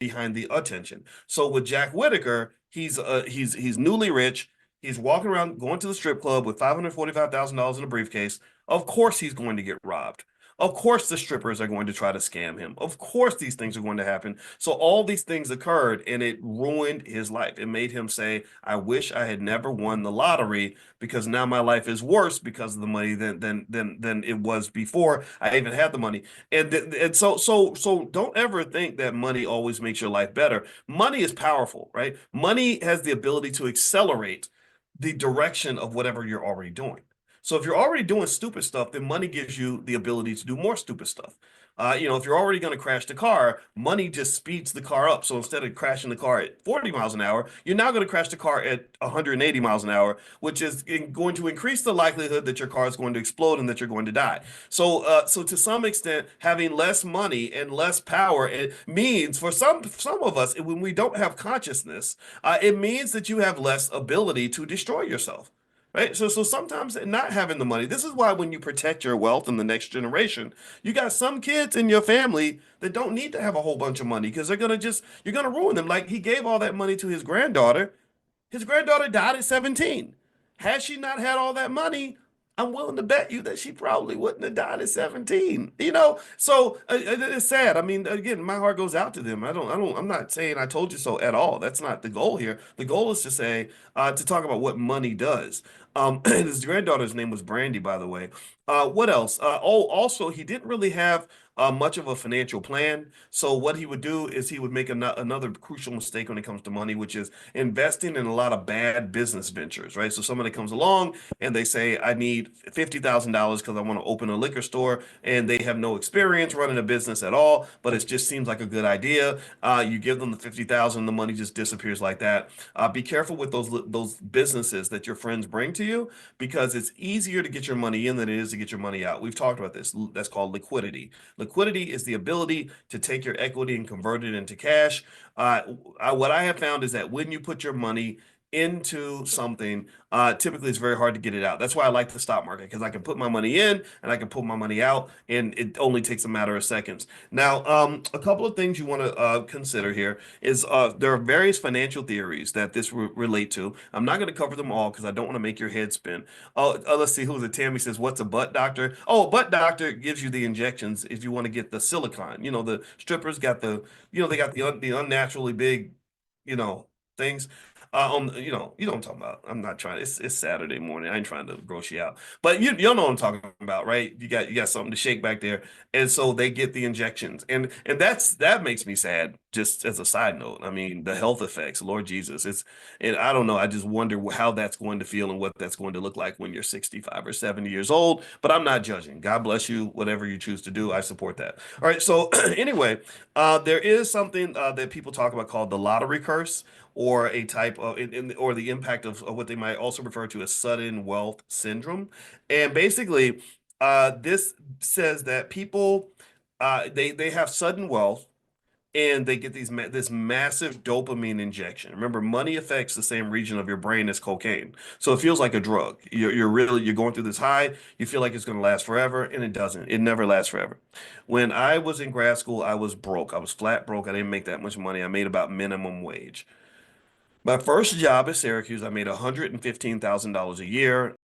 behind the attention. So with Jack Whitaker, he's newly rich. He's walking around going to the strip club with $545,000 in a briefcase. Of course he's going to get robbed. Of course the strippers are going to try to scam him. Of course these things are going to happen. So all these things occurred and it ruined his life. It made him say, I wish I had never won the lottery because now my life is worse because of the money than it was before I even had the money. And so don't ever think that money always makes your life better. Money is powerful, right? Money has the ability to accelerate the direction of whatever you're already doing. So if you're already doing stupid stuff, then money gives you the ability to do more stupid stuff. If you're already going to crash the car, money just speeds the car up. So instead of crashing the car at 40 miles an hour, you're now going to crash the car at 180 miles an hour, which is going to increase the likelihood that your car is going to explode and that you're going to die. So to some extent, having less money and less power, it means for some of us, when we don't have consciousness, it means that you have less ability to destroy yourself. Right. So sometimes not having the money, this is why when you protect your wealth in the next generation, you got some kids in your family that don't need to have a whole bunch of money because you're gonna ruin them. Like he gave all that money to his granddaughter. His granddaughter died at 17. Had she not had all that money, I'm willing to bet you that she probably wouldn't have died at 17. It's sad. I mean, again, my heart goes out to them. I'm not saying I told you so at all. That's not the goal here. The goal is to say, to talk about what money does. His granddaughter's name was Brandy, by the way. What else? Also, he didn't really have much of a financial plan. So what he would do is he would make another crucial mistake when it comes to money, which is investing in a lot of bad business ventures, right? So somebody comes along and they say, I need $50,000 because I want to open a liquor store, and they have no experience running a business at all, but it just seems like a good idea. You give them the 50,000, the money just disappears like that. Be careful with those businesses that your friends bring to you because it's easier to get your money in than it is to get your money out. We've talked about this. That's called liquidity. Liquidity is the ability to take your equity and convert it into cash. What I have found is that when you put your money into something, typically it's very hard to get it out. That's why I like the stock market because I can put my money in and I can pull my money out, and it only takes a matter of seconds. Now, a couple of things you want to consider here is there are various financial theories that this relate to. I'm not going to cover them all because I don't want to make your head spin. Let's see, who's it? Tammy says, "What's a butt doctor?" Oh, a butt doctor gives you the injections if you want to get the silicone. The strippers got they got the unnaturally big, you know, things. You know what I'm talking about. I'm not trying. It's Saturday morning. I ain't trying to gross you out, but you know what I'm talking about, right? You got something to shake back there, and so they get the injections, and that makes me sad. Just as a side note, I mean the health effects, Lord Jesus, and I don't know. I just wonder how that's going to feel and what that's going to look like when you're 65 or 70 years old. But I'm not judging. God bless you. Whatever you choose to do, I support that. All right. So anyway, there is something that people talk about called the lottery curse or a type of or the impact of what they might also refer to as sudden wealth syndrome. And basically, this says that people they have sudden wealth and they get this massive dopamine injection. Remember, money affects the same region of your brain as cocaine, so it feels like a drug. You're going through this high. You feel like it's going to last forever, and it doesn't. It never lasts forever. When I was in grad school, I was broke. I was flat broke. I didn't make that much money. I made about minimum wage. My first job at Syracuse, I made $115,000 a year.